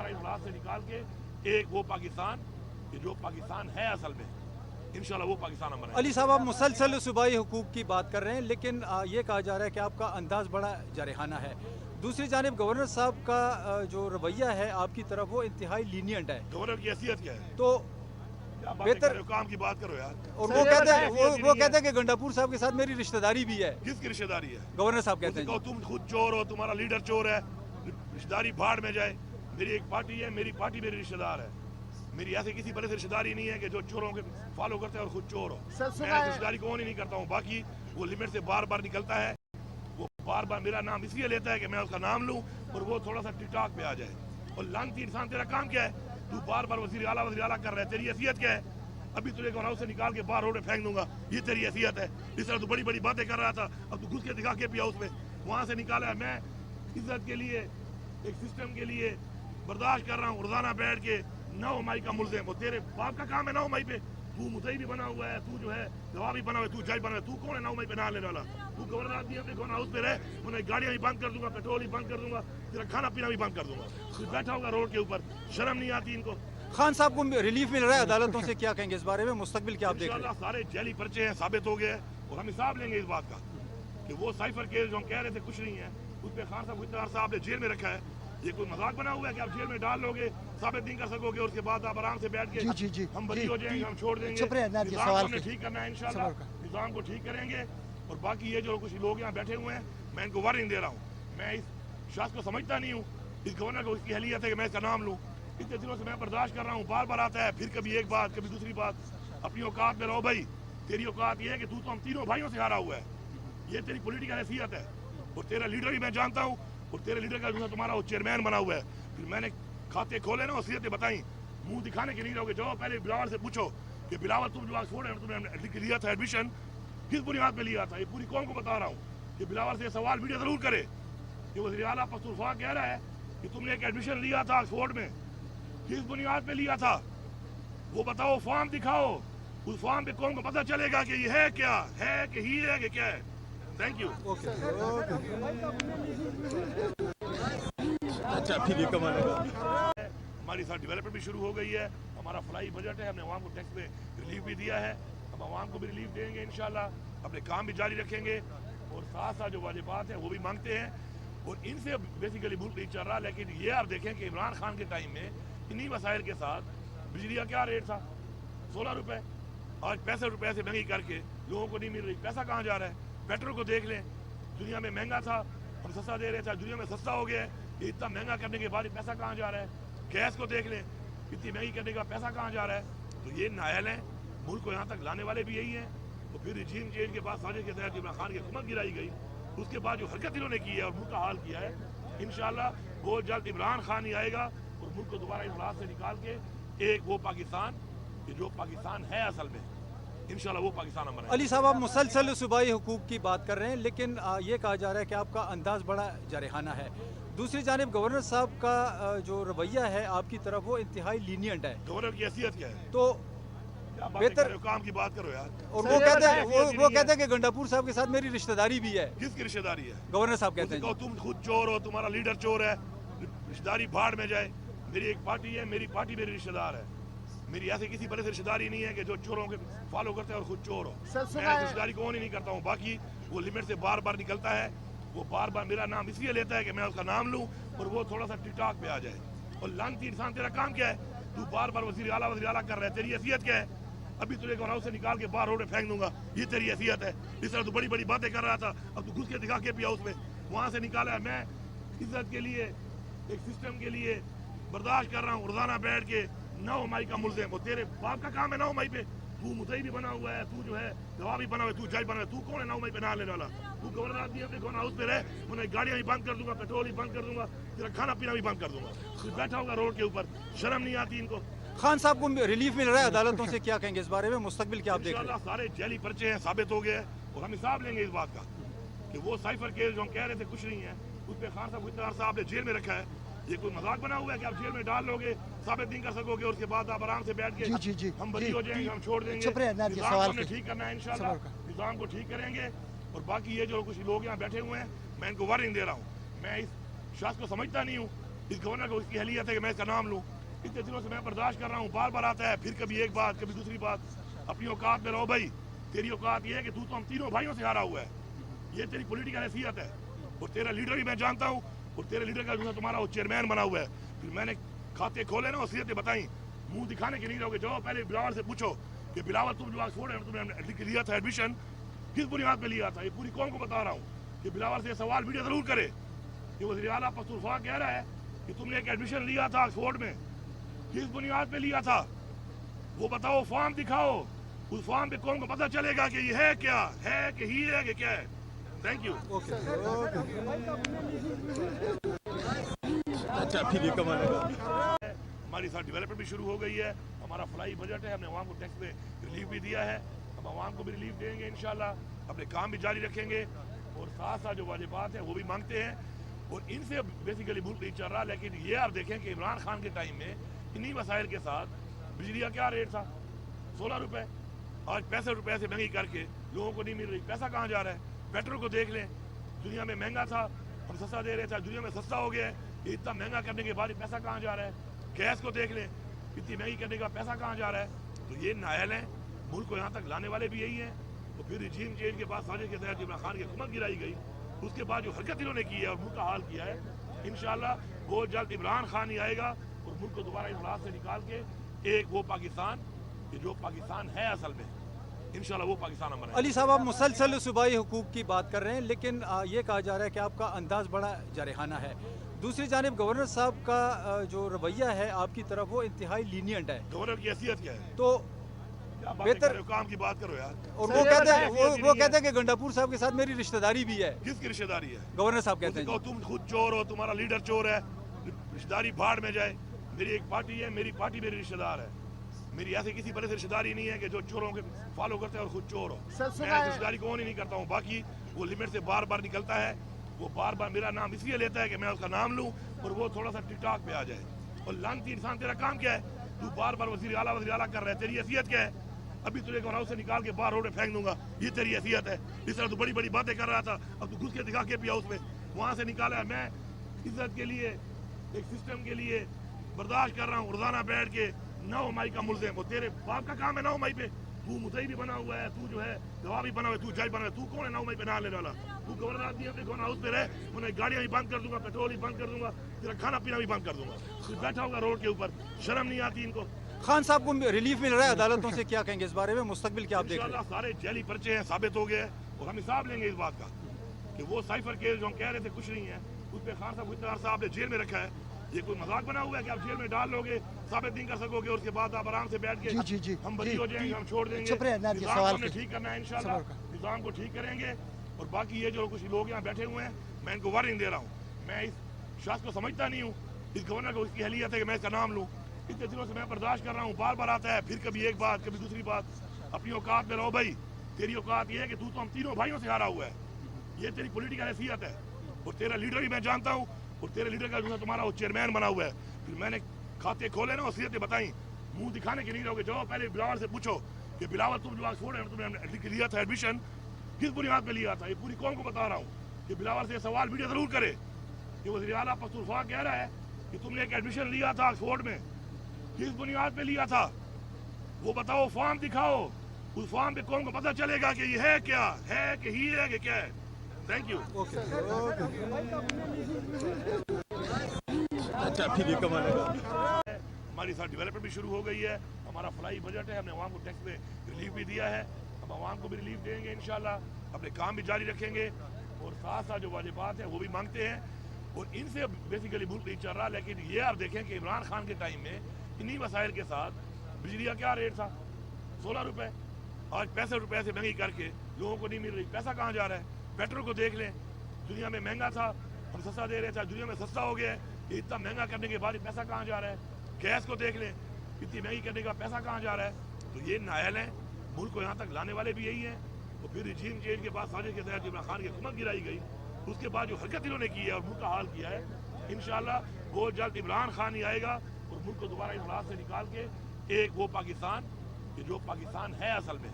दोबारा इस रात से निकाल के एक वो पाकिस्तान कि जो पाकिस्तान है असल में, इंशाल्लाह वो पाकिस्तान हम बनाएंगे। अली साहब, आप मुसलसल सूबाई हुकूक की बात कर रहे हैं, लेकिन ये कहा जा रहा है कि आपका अंदाज बड़ा जारहाना है। दूसरी जानिब गवर्नर साहब का जो रवैया है आपकी तरफ, वो इंतहाई लीनियंट है। गवर्नर की हैसियत क्या है? तो क्या बातें बेहतर- कर रहे हो? काम की बात करो यार। और वो कहते हैं वो कहते हैं कि गंडापुर साहब के साथ मेरी रिश्तेदारी भी है। किसकी रिश्तेदारी है? गवर्नर साहब कहते उसे हैं कहो तुम खुद चोर हो, तुम्हारा लीडर चोर है, रिश्तेदारी भाड़ में जाए। मेरी एक पार्टी है, मेरी पार्टी मेरी रिश्तेदार है। मेरी ऐसे किसी बड़े से रिश्तेदारी नहीं है कि जो चोरों के फॉलो करते हैं और खुद चोर हो। मैं रिश्तेदारी को नहीं करता हूँ। बाकी वो लिमिट से बार बार निकलता है, वो बार बार मेरा नाम इसलिए लेता है कि मैं उसका नाम लूँ और वो थोड़ा सा टिकटॉक पे आ जाए। और लानती इंसान, तेरा काम क्या है? तू बार बार वजीर आला कर रहा है, तेरी हैसियत क्या है? अभी तुझे हाउस से निकाल के बाहर रोड पे फेंक दूंगा, ये तेरी हैसियत है? इस तरह तू बड़ी बड़ी बातें कर रहा था, अब तू घुस के दिखा के भी हाउस में वहां से निकाला है। मैं इज्जत के लिए, एक सिस्टम के लिए बर्दाश्त कर रहा हूँ रोजाना बैठ के 9 मई का मुल्जिम। वो तेरे बाप का काम है 9 मई पे, तू मुद्दई भी बना हुआ है, तू जो है गवाह भी बना हुआ है, तू जज बना हुआ है। तू कौन है 9 मई पे ना लेने वाला? तू गवर्नर आदमी है, कौन हाउस पे रहे, उन्हें गाड़ियां भी बंद कर दूंगा, पेट्रोल भी बंद कर दूंगा, तेरा खाना पीना भी बंद कर दूंगा। तू बैठा होगा रोड के ऊपर, शर्म नहीं आती इनको? खान साहब को रिलीफ मिल रहा है अदालतों से, क्या कहेंगे इस बारे में? मुस्तकबिल क्या आप देख रहे हैं? सारे जेली पर्चे हैं, साबित हो गए हैं और हम हिसाब लेंगे इस बात का कि वो साइफर केस जो हम कह रहे थे कुछ नहीं है, उस पे खान साहब इतना अरसा आपने जेल में रखा है। ये कोई मजाक बना हुआ है कि आप जेल में डाल लोगे, साबित नहीं कर सकोगे, उसके बाद आप आराम से बैठ के हम बरी हो जाएंगे, हम छोड़ देंगे। निजाम को हमने ठीक करना है, इंशाल्लाह निजाम को ठीक करेंगे। और बाकी ये जो कुछ लोग यहाँ बैठे हुए हैं, मैं इनको वार्निंग दे रहा हूँ। मैं इस शख्स को समझता नहीं हूँ, इस गवर्नर को इसकी अहलियत है कि मैं इसका नाम लूँ। इतने दिनों से मैं बर्दाश्त कर रहा हूँ, बार बार आता है, फिर कभी एक बात कभी दूसरी बात। अपनी औकात में रहो भाई। तेरी औकात ये है कि तू तो हम तीनों भाइयों से हारा हुआ है, ये तेरी पॉलिटिकल हैसियत है। और तेरा लीडर भी मैं जानता हूँ, और तेरे लीडर का दूसरा तुम्हारा वो चेयरमैन बना हुआ है। फिर मैंने खाते खोले ना, वसीयतें बताई, मुंह दिखाने के नहीं रहोगे। जाओ पहले बिलावल से पूछो कि बिलावल तुम जो ऑक्सफोर्ड है तुमने लिया था एडमिशन, किस बुनियाद पे लिया था? ये पूरी कौम को बता रहा हूँ कि बिलावल से सवाल वीडियो जरूर करे कि वज़ीर आला पख्तूनख्वा कह रहा है कि तुमने एक एडमिशन लिया था ऑक्सफोर्ड में, किस बुनियाद पे लिया था? वो बताओ, फॉर्म दिखाओ। उस फॉर्म पे कौन को पता चलेगा कि ये है क्या है, कि ही है कि क्या है। Thank you. हमारी साथ डेवलपमेंट भी शुरू हो गई है, हमारा फ्लाई बजट है, हमने आवाम को टैक्स में रिलीफ भी दिया है, हम आवाम को भी रिलीफ देंगे इंशाल्लाह। अपने काम भी जारी रखेंगे और साथ साथ जो वाजिबात है वो भी मांगते हैं। और इनसे बेसिकली मुल्क नहीं चल रहा। लेकिन ये आप देखें कि इमरान खान के टाइम में इन्हीं वसाइल के साथ बिजली का क्या रेट था? 16 रुपये। आज 65 रुपये से महंगी करके लोगों को नहीं मिल रही। पैसा कहाँ जा रहा है? पेट्रोल को देख लें, दुनिया में महंगा था, हम सस्ता दे रहे थे, दुनिया में सस्ता हो गया है। ये इतना महंगा करने के बाद पैसा कहाँ जा रहा है? गैस को देख लें, इतनी महंगी करने का पैसा कहाँ जा रहा है? तो ये नायल है, मुल्क को यहाँ तक लाने वाले भी यही हैं। तो फिर रिजीम चेंज के बाद साजिश के तहत इमरान खान की हुकूमत गिराई गई, उसके बाद जो हरकत इन्होंने की है और मुल्क का हाल किया है, इंशाल्लाह बहुत जल्द इमरान खान ही आएगा और मुल्क को दोबारा इस रात से निकाल के एक वो पाकिस्तान कि जो पाकिस्तान है असल में, इंशाल्लाह वो पाकिस्तान हम बनाएंगे। अली साहब, आप मुसलसल सूबाई हुकूक की बात कर रहे हैं, लेकिन ये कहा जा रहा है कि आपका अंदाज बड़ा जारहाना है। दूसरी जानिब गवर्नर साहब का जो रवैया है आपकी तरफ, वो इंतहाई लीनियंट है। गवर्नर की हैसियत क्या है? तो बेहतर काम की बात करो यार। और वो कहते हैं कि गंडापुर साहब के साथ मेरी रिश्तेदारी भी है। किसकी रिश्तेदारी है? गवर्नर साहब कहते हैं तुम खुद चोर हो, तुम्हारा लीडर चोर है, रिश्तेदारी भाड़ में जाए। मेरी एक पार्टी है, मेरी पार्टी मेरी रिश्तेदार है। मेरी ऐसी किसी बड़े से रिश्तेदारी नहीं है कि जो चोरों के फॉलो करते हैं और खुद चोर हो। मैं रिश्तेदारी को नहीं करता हूँ। बाकी वो लिमिट से बार बार निकलता है, वो बार बार मेरा नाम इसलिए लेता है कि मैं उसका नाम लूँ और वो थोड़ा सा टिकटॉक पे आ जाए। और लानती इंसान, तेरा काम क्या है? तू बार बार वज़ीर आला कर रहा है, तेरी हैसियत क्या है? अभी तुझे हाउस से निकाल के बाहर रोड पे फेंक दूंगा, ये तेरी हैसियत है? इस तरह तू बड़ी बड़ी बातें कर रहा था, अब तू घुस के दिखा के भी हाउस में वहां से निकाला है। मैं इज्जत के लिए, एक सिस्टम के लिए बर्दाश्त कर रहा हूँ रोजाना बैठ के 9 मई का मुल्जिम। वो तेरे बाप का काम है 9 मई पे, तू मुद्दई भी बना हुआ है, तू जो है गवाह भी बना हुआ है, तू जज बना हुआ है। तू कौन है 9 मई पे ना लेने वाला? तू गवर्नर आदमी है, कौन हाउस पे रहे, उन्हें गाड़ियां भी बंद कर दूंगा, पेट्रोल भी बंद कर दूंगा, तेरा खाना पीना भी बंद कर दूंगा। तू बैठा होगा रोड के ऊपर, शर्म नहीं आती इनको? खान साहब को रिलीफ मिल रहा है अदालतों से, क्या कहेंगे इस बारे में? मुस्तकबिल क्या आप देख रहे हैं? सारे जेली पर्चे हैं, साबित हो गए हैं और हम हिसाब लेंगे इस बात का कि वो साइफर केस जो हम कह रहे थे कुछ नहीं है, उस पे खान साहब इतना अरसा आपने जेल में रखा है। ये कोई मजाक बना हुआ है कि आप जेल में डाल लोगे, साबित नहीं कर सकोगे, उसके बाद आप आराम से बैठ के हम बरी हो जाएंगे, हम छोड़ देंगे। निजाम को हमने ठीक करना है, इंशाल्लाह निजाम को ठीक करेंगे। और बाकी ये जो कुछ लोग यहाँ बैठे हुए हैं, मैं इनको वार्निंग दे रहा हूँ। मैं इस शख्स को समझता नहीं हूँ, इस गवर्नर को इसकी अहलियत है कि मैं इसका नाम लूँ। इतने दिनों से मैं बर्दाश्त कर रहा हूँ, बार बार आता है, फिर कभी एक बात कभी दूसरी बात। अपनी औकात में रहो भाई। तेरी औकात ये है कि तू तो हम तीनों भाइयों से हारा हुआ है, ये तेरी पॉलिटिकल हैसियत है। और तेरा लीडर भी मैं जानता हूँ, और तेरे लीडर का जो तुम्हारा वो चेयरमैन बना हुआ है। फिर मैंने खाते खोले ना, वसीयतें बताई, मुंह दिखाने के नहीं रहोगे। जाओ पहले बिलावल से पूछो कि बिलावल तुम जो ऑक्सफोर्ड है तुमने लिया था एडमिशन, किस बुनियाद पे लिया था। ये पूरी कौम को बता रहा हूँ कि बिलावल से सवाल वीडियो जरूर करे कि वज़ीर आला पख्तूनख्वा कह रहा है कि तुमने एक एडमिशन लिया था ऑक्सफोर्ड में, किस बुनियाद पे लिया था वो बताओ, फॉर्म दिखाओ। उस फॉर्म पे कौन को पता चलेगा कि ये है क्या है, कि ही है कि क्या है। Thank you. अच्छा फिर ये कमाएगा। हमारी साथ डेवलपमेंट भी शुरू हो गई है, हमारा फ्लाई बजट है, हमने आवाम को टैक्स में रिलीफ भी दिया है, हम आवाम को भी रिलीफ देंगे इंशाल्लाह। अपने काम भी जारी रखेंगे और साथ साथ जो वाजिबात हैं वो भी मांगते हैं, और इनसे बेसिकली मुल्क नहीं चल रहा। लेकिन ये आप देखें कि इमरान खान के टाइम में इन्हीं वसाइल के साथ बिजली का क्या रेट था, 16 रुपये, आज 65 रुपये से महंगी करके लोगों को नहीं मिल रही। पैसा कहाँ जा रहा है? पेट्रोल को देख लें, दुनिया में महंगा था, हम सस्ता दे रहे थे, दुनिया में सस्ता हो गया है। ये इतना महंगा करने के बाद पैसा कहाँ जा रहा है? गैस को देख लें, इतनी महंगी करने का पैसा कहाँ जा रहा है? तो ये नायल हैं, मुल्क को यहाँ तक लाने वाले भी यही हैं। तो फिर रिजीम चेंज के बाद साजिश के तहत इमरान खान की हुकूमत गिराई गई, उसके बाद जो हरकत इन्होंने की है और मुल्क का हाल किया है, इंशाल्लाह बहुत जल्द इमरान खान ही आएगा और मुल्क को दोबारा इस हालात से निकाल के एक वो पाकिस्तान कि जो पाकिस्तान है असल में, इंशाल्लाह वो पाकिस्तान हम बनाएंगे। अली साहब, आप मुसलसल सूबाई हुकूक की बात कर रहे हैं, लेकिन ये कहा जा रहा है कि आपका अंदाज बड़ा जारहाना है। दूसरी जानिब गवर्नर साहब का जो रवैया है आपकी तरफ, वो इंतहाई लीनियंट है। गवर्नर की हैसियत क्या है? तो बेहतर काम की बात करो यार। और वो कहते हैं कि गंडापुर साहब के साथ मेरी रिश्तेदारी भी है। किसकी रिश्तेदारी है? गवर्नर साहब कहते हैं तुम खुद चोर हो, तुम्हारा लीडर चोर है, रिश्तेदारी भाड़ में जाए। मेरी एक पार्टी है, मेरी पार्टी मेरी रिश्तेदार है। मेरी ऐसे किसी बड़े से रिश्तेदारी नहीं है कि जो चोरों के फॉलो करते हैं और खुद चोर हो। मैं रिश्तेदारी कौन ही नहीं करता हूँ। बाकी वो लिमिट से बार बार निकलता है, वो बार बार मेरा नाम इसलिए लेता है कि मैं उसका नाम लूँ और वो थोड़ा सा टिकटॉक पे आ जाए। और लानती इंसान, तेरा काम क्या है? तू बार बार वज़ीर आला कर रहा है, तेरी हैसियत क्या है? अभी तुझे हाउस से निकाल के बाहर रोड पे फेंक दूंगा, ये तेरी हैसियत है? इस तरह तू बड़ी बड़ी बातें कर रहा था, अब तू घुस के दिखा के भी हाउस में वहाँ से निकाला है। मैं इज्जत के लिए, एक सिस्टम के लिए बर्दाश्त कर रहा हूँ रोजाना बैठ के 9 मई का मुल्ज़िम। वो तेरे बाप का काम है 9 मई पे, तू मुद्दई भी बना हुआ है, तू जो है गवाह भी बना हुआ है, तू जज बना हुआ है। तू कौन है 9 मई पे ना लेने वाला? तू गवर्नर आदमी है, कौन हाउस पे रहे, उन्हें गाड़ियाँ भी बंद कर दूंगा, पेट्रोल भी बंद कर दूंगा, तेरा खाना पीना भी बंद कर दूंगा। तू बैठा होगा रोड के ऊपर, शर्म नहीं आती इनको? खान साहब को रिलीफ मिल रहा है अदालतों से, क्या कहेंगे इस बारे में? मुस्तकबिल क्या आप देख रहे हैं? सारे जेली पर्चे हैं, साबित हो गए और हम हिसाब लेंगे इस बात का कि वो साइफर केस जो हम कह रहे थे कुछ नहीं है, उस पर खान साहब इफ्तार साहब ने जेल में रखा है। ये कोई मजाक बना हुआ है कि आप जेल में डाल लोगे, साबित नहीं कर सकोगे, उसके बाद आप आराम से बैठ के हम बरी हो जाएंगे, हम छोड़ देंगे। निज़ाम को ठीक करना है, इंशाल्लाह निज़ाम को ठीक करेंगे। और बाकी ये जो कुछ लोग यहाँ बैठे हुए हैं, मैं इनको वार्निंग दे रहा हूँ। मैं इस शख्स को समझता नहीं हूँ, इस गवर्नर को इसकी अहलियत है कि मैं इसका नाम लूँ। इतने दिनों से मैं बर्दाश्त कर रहा हूँ, बार बार आता है, फिर कभी एक बात कभी दूसरी बात। अपनी औकात में रहो भाई। तेरी औकात ये है कि तू तो हम तीनों भाइयों से हारा हुआ है, ये तेरी पॉलिटिकल हैसियत है। और तेरा लीडर भी मैं जानता हूँ, और तेरे लीडर का जो तुम्हारा वो चेयरमैन बना हुआ है। फिर मैंने खाते खोले ना, वसीयतें बताई, मुंह दिखाने के नहीं रहोगे। जाओ पहले बिलावल से पूछो कि बिलावल तुम जो ऑक्सफोर्ड है तुमने लिया था एडमिशन, किस बुनियाद पे लिया था। ये पूरी कौम को बता रहा हूँ कि बिलावल से सवाल वीडियो जरूर करे कि वज़ीर आला पख्तूनख्वा कह रहा है कि तुमने एक एडमिशन लिया था ऑक्सफोर्ड में, किस बुनियाद पे लिया था वो बताओ, फॉर्म दिखाओ। उस फॉर्म पे कौन को पता चलेगा कि ये है क्या है, कि ही है कि क्या है। Thank you. अच्छा फिर ये कमाएगा। हमारी साथ डेवलपमेंट भी शुरू हो गई है, हमारा फ्लाई बजट है, हमने आवाम को टैक्स में रिलीफ भी दिया है, हम आवाम को भी रिलीफ देंगे इंशाल्लाह। अपने काम भी जारी रखेंगे और साथ साथ जो वाजिबात है वो भी मांगते हैं, और इनसे बेसिकली मुल्क नहीं चल रहा। लेकिन ये आप देखें कि इमरान खान के टाइम में इन्हीं वसाइल के साथ बिजली का क्या रेट था, 16 रुपये, आज 65 रुपये से महंगी करके लोगों को नहीं मिल रही। पैसा कहाँ जा रहा है? पेट्रोल को देख लें, दुनिया में महंगा था, हम सस्ता दे रहे थे, दुनिया में सस्ता हो गया है। ये इतना महंगा करने के बाद पैसा कहाँ जा रहा है? गैस को देख लें, इतनी महंगी करने का पैसा कहाँ जा रहा है? तो ये नायल हैं, मुल्क को यहाँ तक लाने वाले भी यही हैं। तो फिर रिजीम चेंज के बाद साजिश के तहत इमरान खान की हुकूमत गिराई गई, उसके बाद जो हरकत इन्होंने की है और मुल्क का हाल किया है, इंशाल्लाह बहुत जल्द इमरान खान ही आएगा और मुल्क को दोबारा इस हालात से निकाल के एक वो पाकिस्तान कि जो पाकिस्तान है असल में,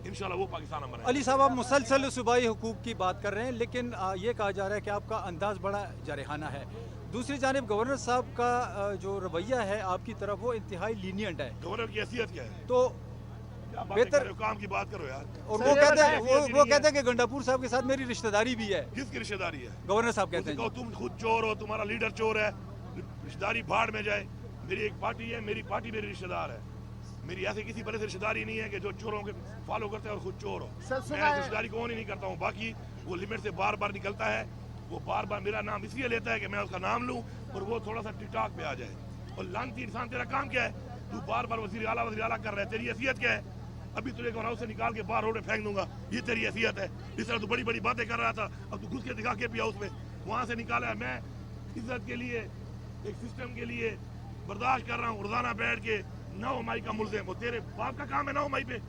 इंशाल्लाह वो पाकिस्तान हम बनाएंगे। अली साहब, आप मुसलसल सूबाई हुकूक की बात कर रहे हैं, लेकिन ये कहा जा रहा है कि आपका अंदाज बड़ा जारहाना है। दूसरी जानिब गवर्नर साहब का जो रवैया है आपकी तरफ, वो इंतहाई लीनियंट है। गवर्नर की हैसियत क्या है? तो क्या बातें बेहतर- कर रहे हो? काम की बात करो यार। और सर, वो ये कहते हैं बताइए, वो कहते हैं कि गंडापुर साहब के साथ मेरी रिश्तेदारी भी है। किसकी रिश्तेदारी है? गवर्नर साहब कहते उसे हैं कहो तुम खुद चोर हो, तुम्हारा लीडर चोर है, रिश्तेदारी भाड़ में जाए। मेरी एक पार्टी है, मेरी पार्टी मेरी रिश्तेदार है। मेरी ऐसी किसी बड़े से रिश्तेदारी नहीं है कि जो चोरों के फॉलो करते हैं और खुद चोर हो। सर, मैं सुना है- रिश्तेदारी कौन ही नहीं करता हूँ। बाकी वो लिमिट से बार बार निकलता है, वो बार बार मेरा नाम इसलिए लेता है कि मैं उसका नाम लूँ और वो थोड़ा सा टिकटॉक पे आ जाए। और लानती इंसान, तेरा काम क्या है? तू बार बार वजीर आला कर रहा है, तेरी हैसियत क्या है? अभी तुझे हाउस से निकाल के बाहर रोड पे फेंक दूंगा, ये तेरी हैसियत है? इस तरह तू बड़ी बड़ी बातें कर रहा था, अब तू घुस के दिखा के भी हाउस में वहां से निकाला है। मैं इज्जत के लिए, एक सिस्टम के लिए बर्दाश्त कर रहा हूँ। रोजाना बैठ के 9 मई का मुल्जिम, वो तेरे बाप का काम है 9 मई पे